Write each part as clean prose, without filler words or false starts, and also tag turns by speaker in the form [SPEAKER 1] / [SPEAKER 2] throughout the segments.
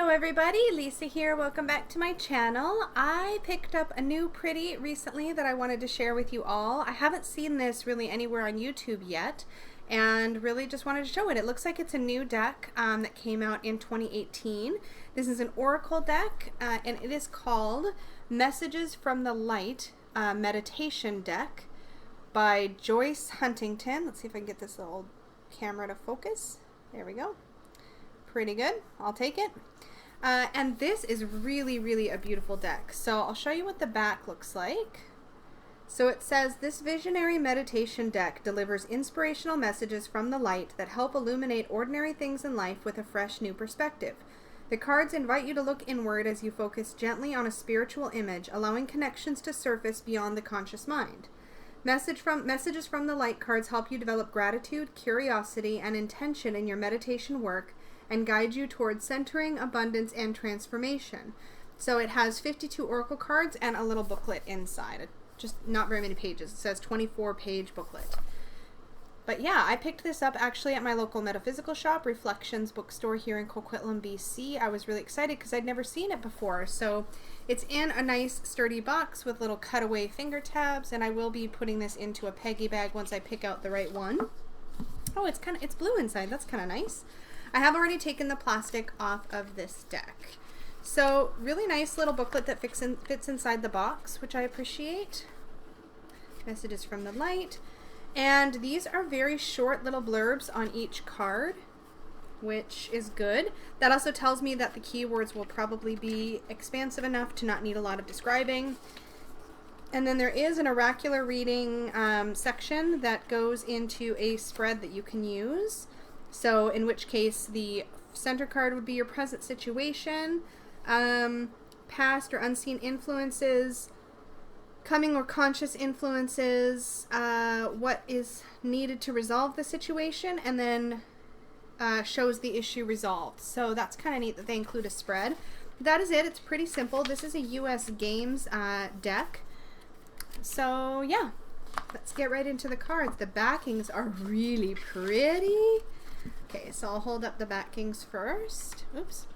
[SPEAKER 1] Hello everybody, Lisa here. Welcome back to my channel. I picked up a new pretty recently that I wanted to share with you all. I haven't seen this really anywhere on YouTube yet and really just wanted to show it. It looks like it's a new deck that came out in 2018. This is an Oracle deck and it is called Messages from the Light Meditation Deck by Joyce Huntington. Let's see if I can get this little camera to focus. There we go. Pretty good. I'll take it. And this is really a beautiful deck. So I'll show you what the back looks like. So it says, this visionary meditation deck delivers inspirational messages from the light that help illuminate ordinary things in life with a fresh new perspective. The cards invite you to look inward as you focus gently on a spiritual image, allowing connections to surface beyond the conscious mind. Messages from the light cards help you develop gratitude, curiosity, and intention in your meditation work and guide you towards centering, abundance, and transformation. So it has 52 oracle cards and a little booklet inside. Just not very many pages. It says 24-page booklet. But yeah, I picked this up actually at my local metaphysical shop, Reflections Bookstore here in Coquitlam, BC. I was really excited because I'd never seen it before. So it's in a nice sturdy box with little cutaway finger tabs, and I will be putting this into a Peggy bag once I pick out the right one. Oh, it's blue inside. That's kind of nice. I have already taken the plastic off of this deck. So really nice little booklet that fits inside the box, which I appreciate. Messages from the light. And these are very short little blurbs on each card, which is good. That also tells me that the keywords will probably be expansive enough to not need a lot of describing. And then there is an oracular reading section that goes into a spread that you can use. So in which case the center card would be your present situation, past or unseen influences, coming or conscious influences, what is needed to resolve the situation, and then shows the issue resolved. So that's kind of neat that they include a spread. That is it. It's pretty simple. This is a US Games deck. So yeah, let's get right into the cards. The backings are really pretty. Okay, so I'll hold up the backings first. Oops.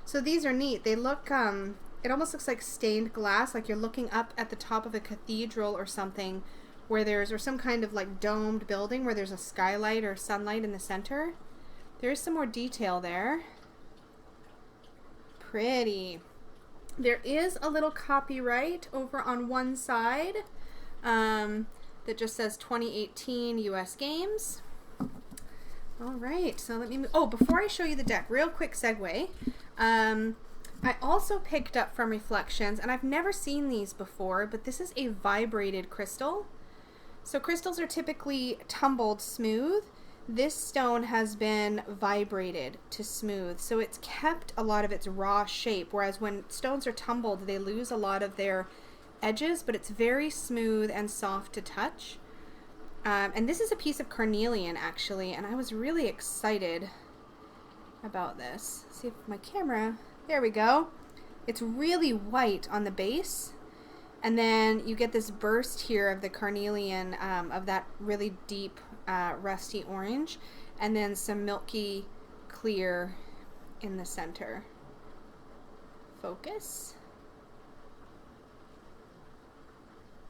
[SPEAKER 1] So these are neat. They look, it almost looks like stained glass, like you're looking up at the top of a cathedral or something where or some kind of like domed building where there's a skylight or sunlight in the center. There's some more detail there. Pretty. There is a little copyright over on one side that just says 2018 US Games. All right, so let me before I show you the deck, real quick segue. I also picked up from Reflections, and I've never seen these before, but this is a vibrated crystal. So crystals are typically tumbled smooth. This stone has been vibrated to smooth, so it's kept a lot of its raw shape, whereas when stones are tumbled, they lose a lot of their edges, but it's very smooth and soft to touch. And this is a piece of carnelian, actually, and I was really excited about this. See if my camera, there we go. It's really white on the base, and then you get this burst here of the carnelian, of that really deep rusty orange, and then some milky clear in the center. Focus.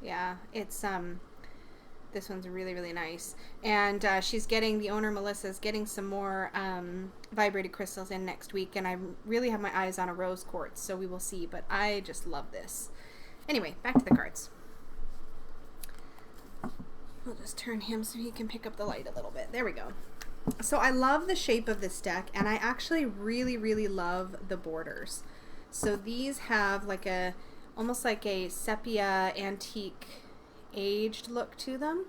[SPEAKER 1] Yeah, it's this one's really nice, and the owner Melissa's getting some more vibrated crystals in next week, and I really have my eyes on a rose quartz, so we will see, but I just love this. Anyway, back to the cards. I'll just turn him so he can pick up the light a little bit. There we go. So I love the shape of this deck, and I actually really love the borders. So these have like almost like a sepia antique aged look to them.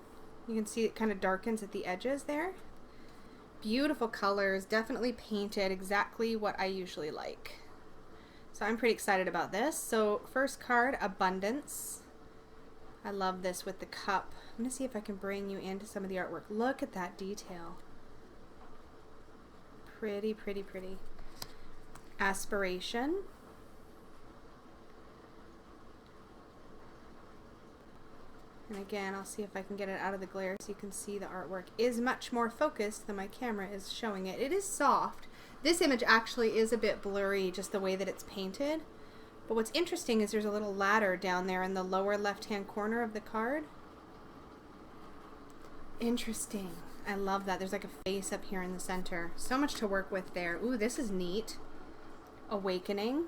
[SPEAKER 1] You can see it kind of darkens at the edges there. Beautiful colors, definitely painted, exactly what I usually like. So I'm pretty excited about this. So first card, Abundance. I love this with the cup. I'm gonna see if I can bring you into some of the artwork. Look at that detail. Pretty. Aspiration. And again, I'll see if I can get it out of the glare so you can see the artwork is much more focused than my camera is showing it. It is soft. This image actually is a bit blurry, just the way that it's painted. But what's interesting is there's a little ladder down there in the lower left-hand corner of the card. Interesting. I love that. There's like a face up here in the center. So much to work with there. Ooh, this is neat. Awakening.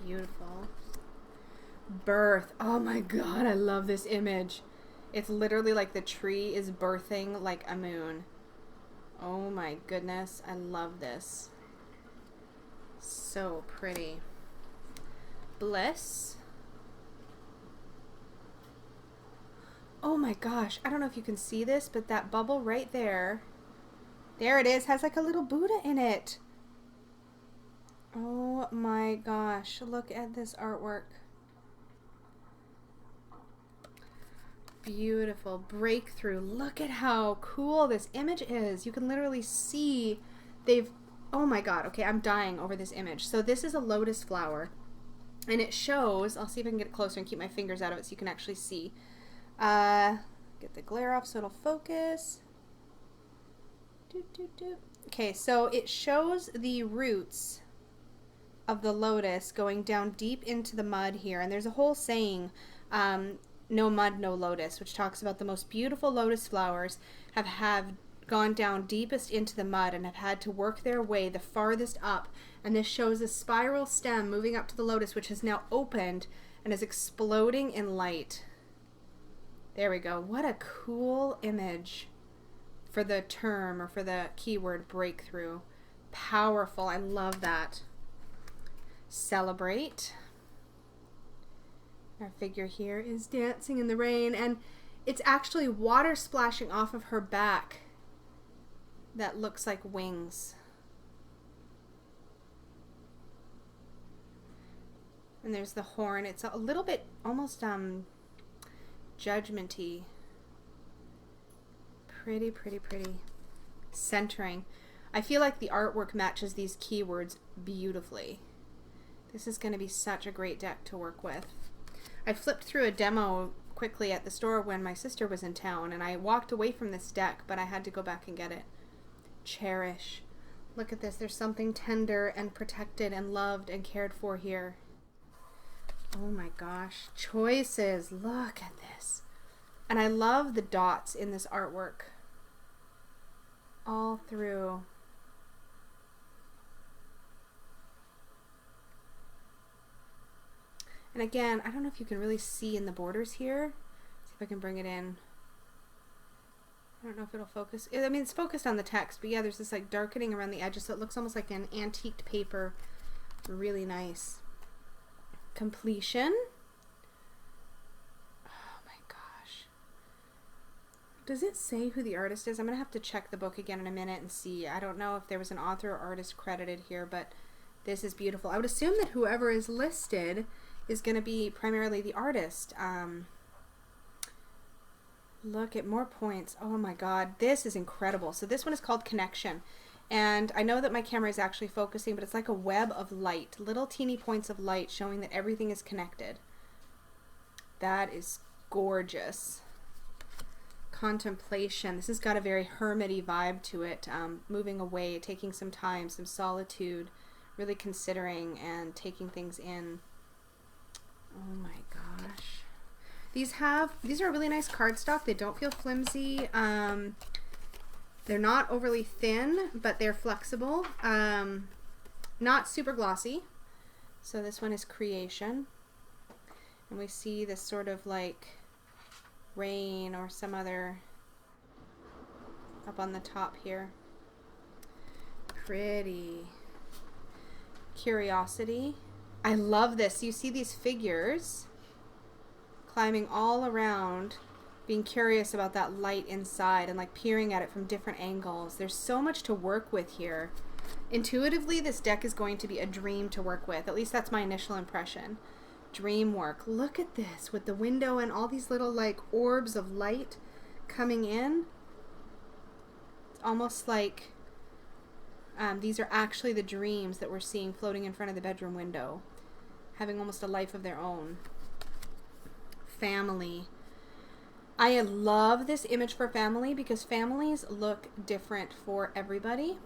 [SPEAKER 1] Beautiful. Birth. Oh my god, I love this image. It's literally like the tree is birthing like a moon. Oh my goodness, I love this. So pretty. Bliss. Oh my gosh, I don't know if you can see this, but that bubble right there, there it is, has like a little Buddha in it. Oh my gosh, look at this artwork. Beautiful. Breakthrough. Look at how cool this image is. You can literally see they've, oh my god, okay, I'm dying over this image. So this is a lotus flower, and it shows, I'll see if I can get it closer and keep my fingers out of it so you can actually see. Get the glare off so it'll focus. Okay, so it shows the roots of the lotus going down deep into the mud here, and there's a whole saying, no mud, no lotus, which talks about the most beautiful lotus flowers have gone down deepest into the mud and have had to work their way the farthest up. And this shows a spiral stem moving up to the lotus, which has now opened and is exploding in light. There we go. What a cool image for the term or for the keyword breakthrough. Powerful. I love that. Celebrate. Our figure here is dancing in the rain, and it's actually water splashing off of her back that looks like wings. And there's the horn. It's a little bit almost judgmenty. Pretty, pretty, pretty. Centering. I feel like the artwork matches these keywords beautifully. This is going to be such a great deck to work with. I flipped through a demo quickly at the store when my sister was in town, and I walked away from this deck, but I had to go back and get it. Cherish. Look at this. There's something tender and protected and loved and cared for here. Oh my gosh. Choices. Look at this. And I love the dots in this artwork. All through. And again, I don't know if you can really see in the borders here. See if I can bring it in. I don't know if it'll focus. I mean, it's focused on the text, but yeah, there's this like darkening around the edges, so it looks almost like an antiqued paper. Really nice. Completion. Oh my gosh. Does it say who the artist is? I'm going to have to check the book again in a minute and see. I don't know if there was an author or artist credited here, but this is beautiful. I would assume that whoever is listed is going to be primarily the artist. Look at more points. Oh my god, this is incredible. So this one is called Connection, and I know that my camera is actually focusing, but it's like a web of light, little teeny points of light showing that everything is connected. That is gorgeous. Contemplation. This has got a very hermity vibe to it, moving away, taking some time, some solitude, really considering and taking things in. Oh my gosh. These are really nice cardstock. They don't feel flimsy. They're not overly thin, but they're flexible. Not super glossy. So this one is Creation. And we see this sort of like rain or some other up on the top here. Pretty. Curiosity. I love this. You see these figures climbing all around, being curious about that light inside and like peering at it from different angles. There's so much to work with here. Intuitively, this deck is going to be a dream to work with. At least that's my initial impression. Dream work. Look at this with the window and all these little like orbs of light coming in. It's almost like these are actually the dreams that we're seeing floating in front of the bedroom window, having almost a life of their own. Family. I love this image for family because families look different for everybody.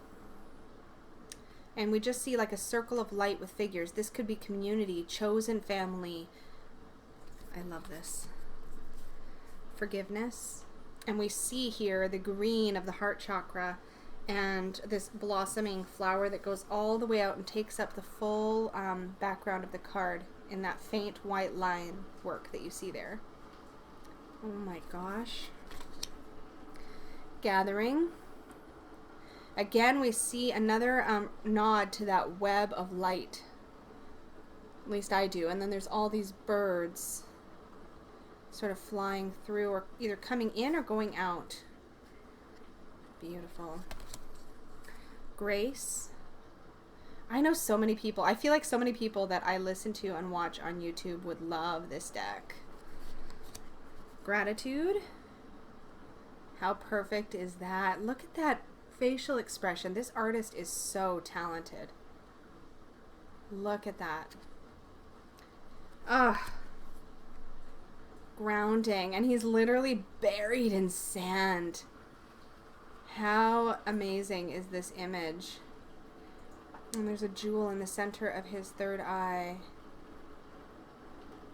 [SPEAKER 1] And we just see like a circle of light with figures. This could be community, chosen family. I love this. Forgiveness. And we see here the green of the heart chakra and this blossoming flower that goes all the way out and takes up the full background of the card in that faint white line work that you see there. Oh my gosh. Gathering. Again, we see another nod to that web of light. At least I do. And then there's all these birds sort of flying through or either coming in or going out. Beautiful. Grace. I know so many people. I feel like so many people that I listen to and watch on YouTube would love this deck. Gratitude. How perfect is that? Look at that facial expression. This artist is so talented. Look at that. Ugh. Grounding. And he's literally buried in sand. How amazing is this image? And there's a jewel in the center of his third eye.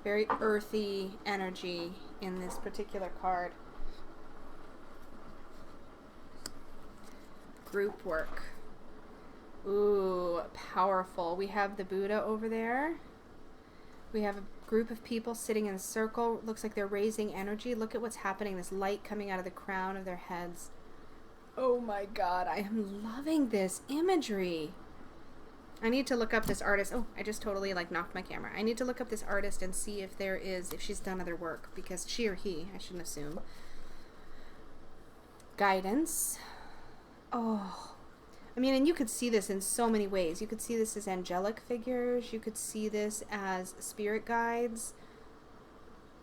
[SPEAKER 1] Very earthy energy in this particular card. Group work. Ooh, powerful. We have the Buddha over there. We have a group of people sitting in a circle. Looks like they're raising energy. Look at what's happening. This light coming out of the crown of their heads. Oh my God, I am loving this imagery. I need to look up this artist. Oh, I just totally like knocked my camera. I need to look up this artist and see if if she's done other work, because she or he, I shouldn't assume. Guidance. Oh, I mean, and you could see this in so many ways. You could see this as angelic figures. You could see this as spirit guides.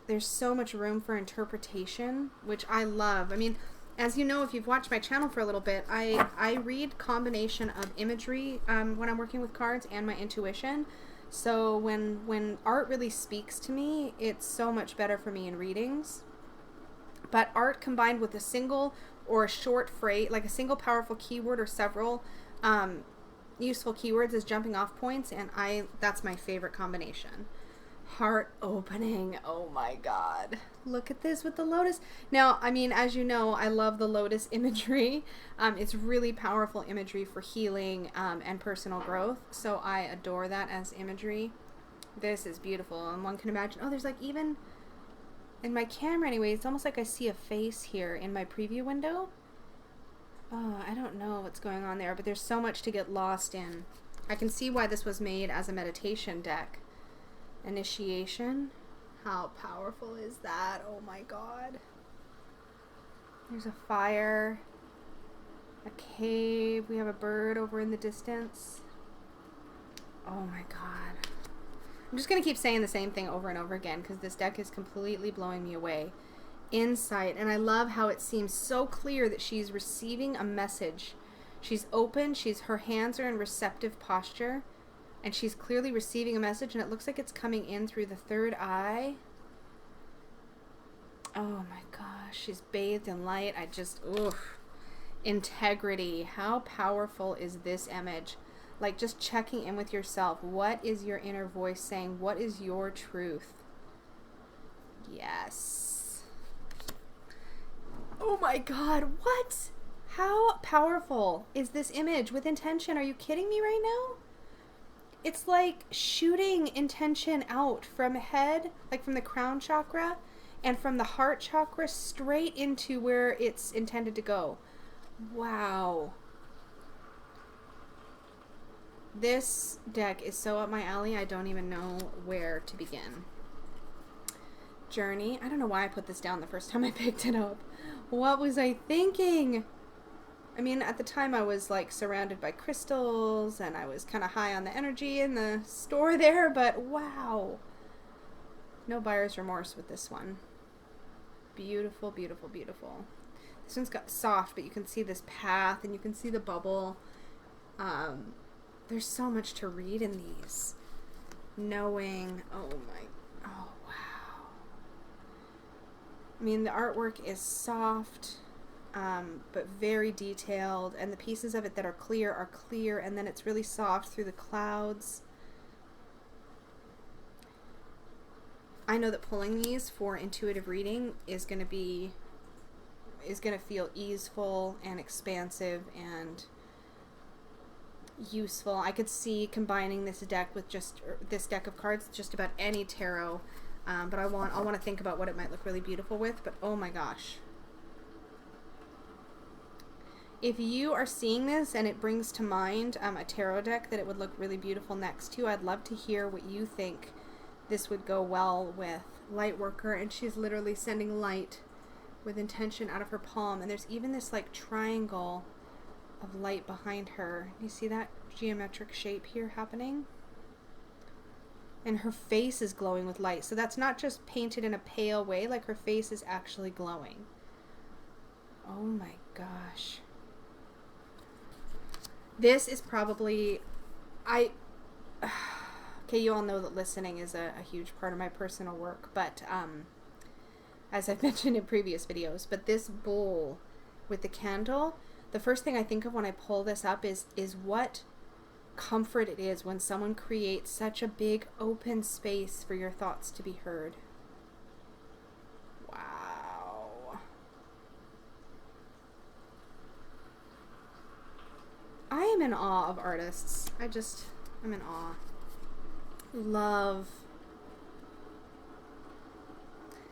[SPEAKER 1] There's so much room for interpretation, which I love. I mean, as you know, if you've watched my channel for a little bit, I read combination of imagery when I'm working with cards and my intuition. So when art really speaks to me, it's so much better for me in readings. But art combined with a single or a short phrase, like a single powerful keyword or several useful keywords as jumping off points, and that's my favorite combination. Heart opening. Oh my God. Look at this with the lotus. Now, I mean, as you know, I love the lotus imagery. It's really powerful imagery for healing and personal growth. So I adore that as imagery. This is beautiful. And one can imagine, oh, there's like even in my camera anyway, it's almost like I see a face here in my preview window. Oh, I don't know what's going on there, but there's so much to get lost in. I can see why this was made as a meditation deck. Initiation. How powerful is that? Oh my God. There's a fire. A cave. We have a bird over in the distance. Oh my God. I'm just going to keep saying the same thing over and over again because this deck is completely blowing me away. Insight. And I love how it seems so clear that she's receiving a message. She's open. Her hands are in receptive posture. And she's clearly receiving a message, and it looks like it's coming in through the third eye. Oh my gosh, she's bathed in light. Oof. Integrity. How powerful is this image? Like just checking in with yourself. What is your inner voice saying? What is your truth? Yes. Oh my God, what? How powerful is this image with intention? Are you kidding me right now? It's like shooting intention out from head, like from the crown chakra, and from the heart chakra straight into where it's intended to go. Wow. This deck is so up my alley, I don't even know where to begin. Journey. I don't know why I put this down the first time I picked it up. What was I thinking? I mean, at the time I was like surrounded by crystals and I was kind of high on the energy in the store there, but wow. No buyer's remorse with this one. Beautiful, beautiful, beautiful. This one's got soft, but you can see this path and you can see the bubble. There's so much to read in these. Knowing, oh wow. I mean, the artwork is soft, but very detailed, and the pieces of it that are clear, and then it's really soft through the clouds. I know that pulling these for intuitive reading is going to feel easeful and expansive and useful. I could see combining this deck with this deck of cards, just about any tarot. But I want to think about what it might look really beautiful with. But oh my gosh. If you are seeing this and it brings to mind a tarot deck that it would look really beautiful next to, I'd love to hear what you think this would go well with. Lightworker, and she's literally sending light with intention out of her palm, and there's even this like triangle of light behind her. You see that geometric shape here happening? And her face is glowing with light, so that's not just painted in a pale way, like her face is actually glowing. Oh my gosh. This is probably, okay, you all know that listening is a huge part of my personal work, but as I've mentioned in previous videos, but this bowl with the candle, the first thing I think of when I pull this up is what comfort it is when someone creates such a big open space for your thoughts to be heard. Wow. I am in awe of artists. I'm in awe. Love.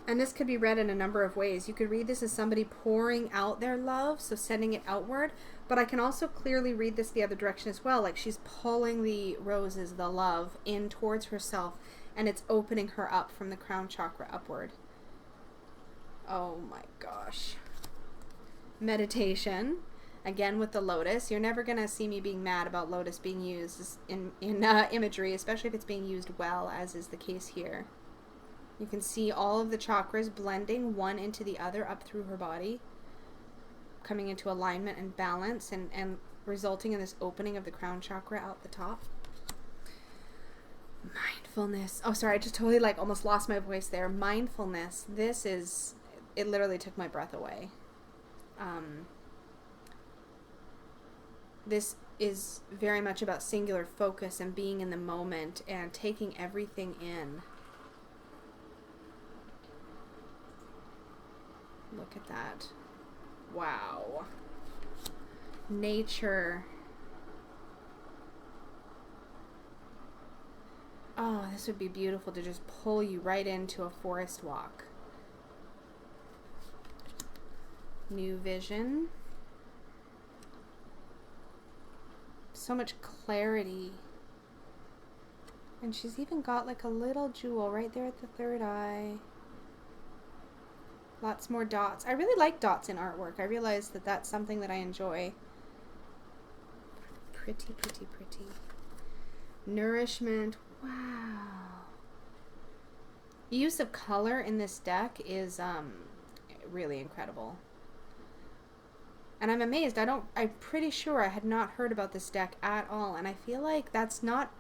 [SPEAKER 1] And this could be read in a number of ways. You could read this as somebody pouring out their love, so sending it outward, but I can also clearly read this the other direction as well, like she's pulling the roses, the love, in towards herself, and it's opening her up from the crown chakra upward. Oh my gosh. Meditation. Again with the lotus. You're never going to see me being mad about lotus being used in imagery, especially if it's being used well, as is the case here. You can see all of the chakras blending one into the other up through her body, coming into alignment and balance, and resulting in this opening of the crown chakra out the top. Mindfulness. Oh, sorry, I just totally almost lost my voice there. Mindfulness. It literally took my breath away. This is very much about singular focus and being in the moment and taking everything in. Look at that. Wow. Nature. Oh, this would be beautiful to just pull you right into a forest walk. New vision. So much clarity. And she's even got like a little jewel right there at the third eye. Lots more dots. I really like dots in artwork. I realize that that's something that I enjoy. Pretty, pretty, pretty. Nourishment. Wow. The use of color in this deck is really incredible. And I'm amazed. I'm pretty sure I had not heard about this deck at all. And I feel like that's not...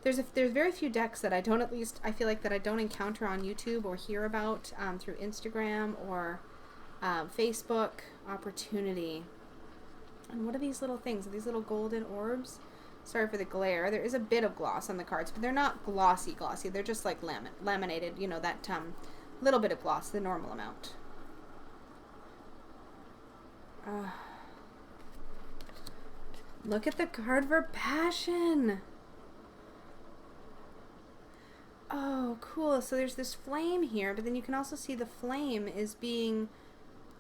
[SPEAKER 1] There's very few decks that I feel like that I don't encounter on YouTube or hear about through Instagram or Facebook. Opportunity. And what are these little things? Are these little golden orbs? Sorry for the glare. There is a bit of gloss on the cards, but they're not glossy. They're just like laminated, you know, that little bit of gloss, the normal amount. Look at the card for passion. Oh, cool. So there's this flame here, but then you can also see the flame is being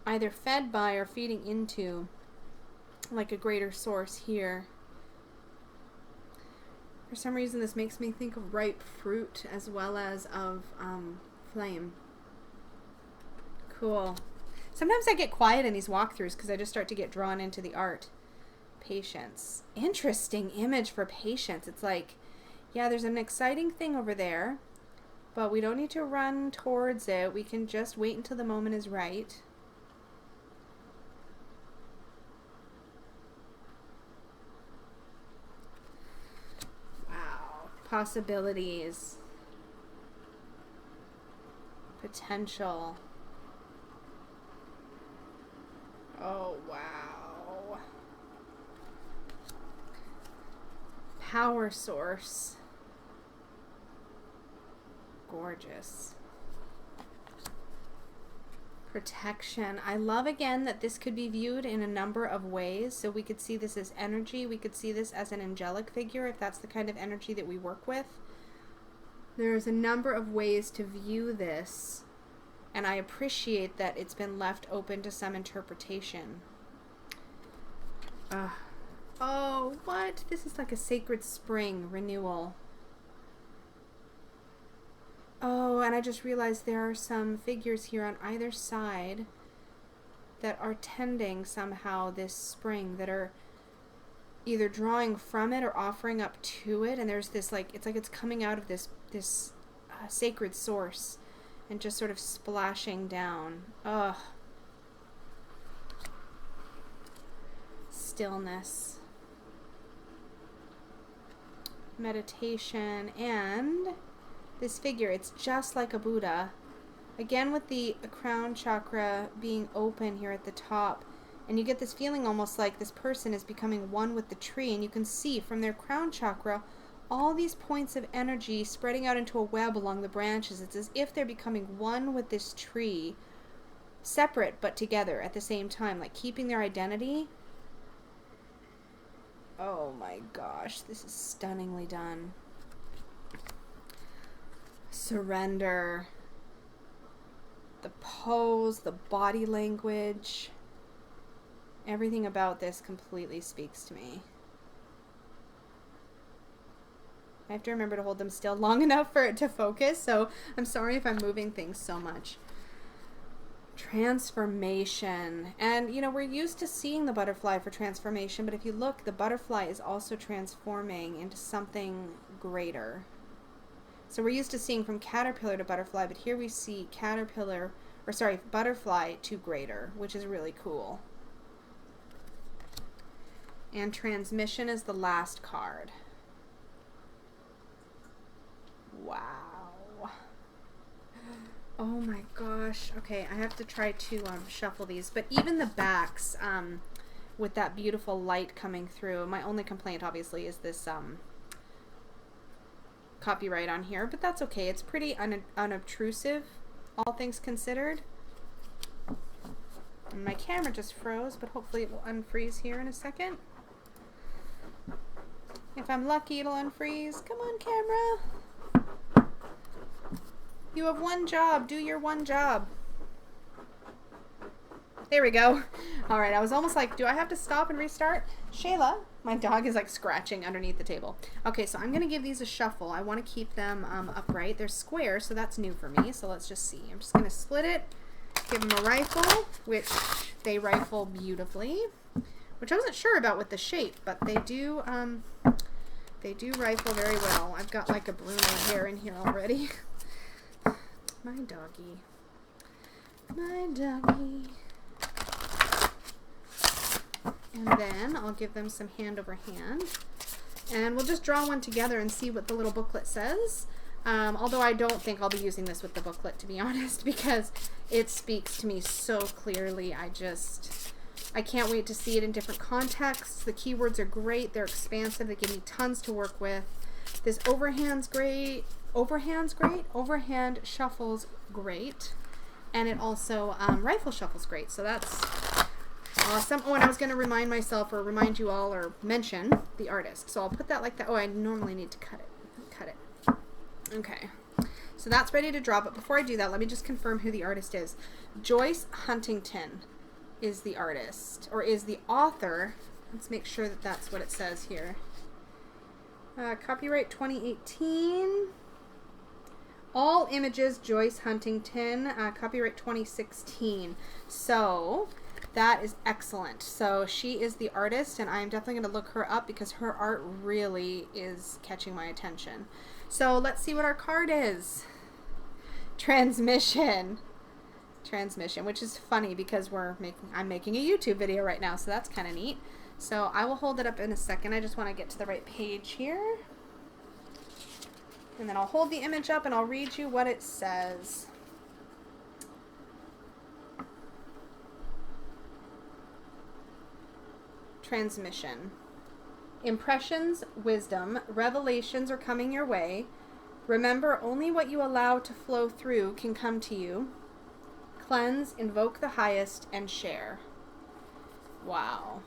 [SPEAKER 1] either fed by or feeding into like a greater source here. For some reason, this makes me think of ripe fruit as well as of flame. Cool. Sometimes I get quiet in these walkthroughs because I just start to get drawn into the art. Patience. Interesting image for patience. It's like, yeah, there's an exciting thing over there, but we don't need to run towards it. We can just wait until the moment is right. Wow. Possibilities. Potential. Power source. Gorgeous. Protection. I love again that this could be viewed in a number of ways. So we could see this as energy. We could see this as an angelic figure if that's the kind of energy that we work with. There's a number of ways to view this, and I appreciate that it's been left open to some interpretation. Oh, what? This is like a sacred spring renewal. Oh, and I just realized there are some figures here on either side that are tending somehow this spring, that are either drawing from it or offering up to it. And there's this, like, it's like it's coming out of this sacred source and just sort of splashing down. Ugh. Stillness. Meditation. And this figure, it's just like a Buddha. Again with the crown chakra being open here at the top. And you get this feeling almost like this person is becoming one with the tree. And you can see from their crown chakra all these points of energy spreading out into a web along the branches. It's as if they're becoming one with this tree, separate but together at the same time, like keeping their identity. Oh my gosh, this is stunningly done. Surrender. The pose, the body language, everything about this completely speaks to me. I have to remember to hold them still long enough for it to focus, so I'm sorry if I'm moving things so much. Transformation. And, you know, we're used to seeing the butterfly for transformation, but if you look, the butterfly is also transforming into something greater. So we're used to seeing from caterpillar to butterfly, but here we see butterfly to greater, which is really cool. And transmission is the last card. Wow. Oh my gosh. Okay, I have to try to shuffle these. But even the backs, with that beautiful light coming through. My only complaint, obviously, is this copyright on here. But that's okay. It's pretty unobtrusive, all things considered. And my camera just froze, but hopefully it will unfreeze here in a second. If I'm lucky, it'll unfreeze. Come on, camera. You have one job. Do your one job. There we go. All right, I was almost like, do I have to stop and restart? Shayla, my dog, is like scratching underneath the table. Okay, so I'm going to give these a shuffle. I want to keep them upright. They're square, so that's new for me. So let's just see. I'm just going to split it, give them a rifle, which they rifle beautifully, which I wasn't sure about with the shape, but they do rifle very well. I've got like a Bruno hair in here already. My doggy. My doggy. And then I'll give them some hand over hand. And we'll just draw one together and see what the little booklet says. Although I don't think I'll be using this with the booklet, to be honest, because it speaks to me so clearly. I can't wait to see it in different contexts. The keywords are great. They're expansive. They give me tons to work with. This overhand's great. Overhand shuffles great. And it also rifle shuffles great. So that's awesome. Oh, and I was going to remind myself or remind you all or mention the artist. So I'll put that like that. Oh, I normally need to cut it. Okay. So that's ready to draw. But before I do that, let me just confirm who the artist is. Joyce Huntington is the artist, or is the author. Let's make sure that that's what it says here. Copyright 2018. All images, Joyce Huntington. Copyright 2016. So that is excellent. So she is the artist, and I'm definitely going to look her up because her art really is catching my attention. So let's see what our card is. Transmission, which is funny because I'm making a YouTube video right now, so that's kind of neat. So I will hold it up in a second. I just want to get to the right page here. And then I'll hold the image up and I'll read you what it says. Transmission. Impressions, wisdom, revelations are coming your way. Remember, only what you allow to flow through can come to you. Cleanse, invoke the highest, and share. Wow.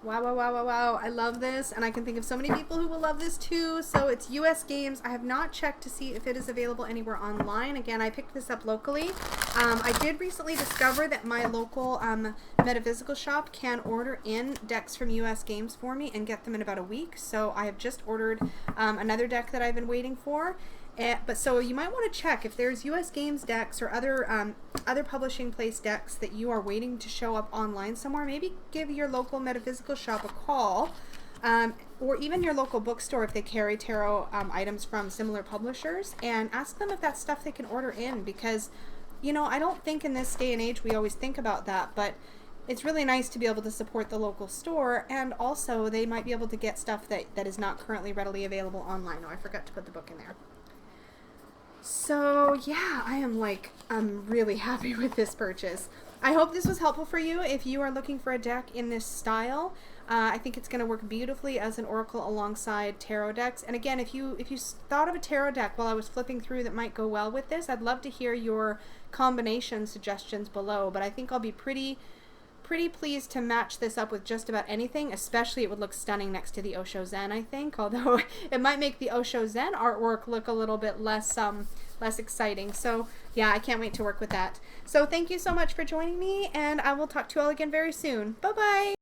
[SPEAKER 1] Wow, wow, wow, wow, wow. I love this, and I can think of so many people who will love this too. So it's US Games. I have not checked to see if it is available anywhere online. Again, I picked this up locally. I did recently discover that my local metaphysical shop can order in decks from US Games for me and get them in about a week. So I have just ordered another deck that I've been waiting for. But so you might want to check if there's US Games decks or other publishing place decks that you are waiting to show up online somewhere. Maybe give your local metaphysical shop a call, or even your local bookstore if they carry tarot items from similar publishers, and ask them if that's stuff they can order in, because you know, I don't think in this day and age we always think about that, but it's really nice to be able to support the local store, and also they might be able to get stuff that is not currently readily available online. Oh, I forgot to put the book in there. So yeah, I'm really happy with this purchase. I hope this was helpful for you if you are looking for a deck in this style. I think it's going to work beautifully as an oracle alongside tarot decks. And again, if you thought of a tarot deck while I was flipping through that might go well with this, I'd love to hear your combination suggestions below. But I think I'll be pretty pleased to match this up with just about anything. Especially it would look stunning next to the Osho Zen, I think, although it might make the Osho Zen artwork look a little bit less exciting. So yeah, I can't wait to work with that. So thank you so much for joining me, and I will talk to you all again very soon. Bye bye.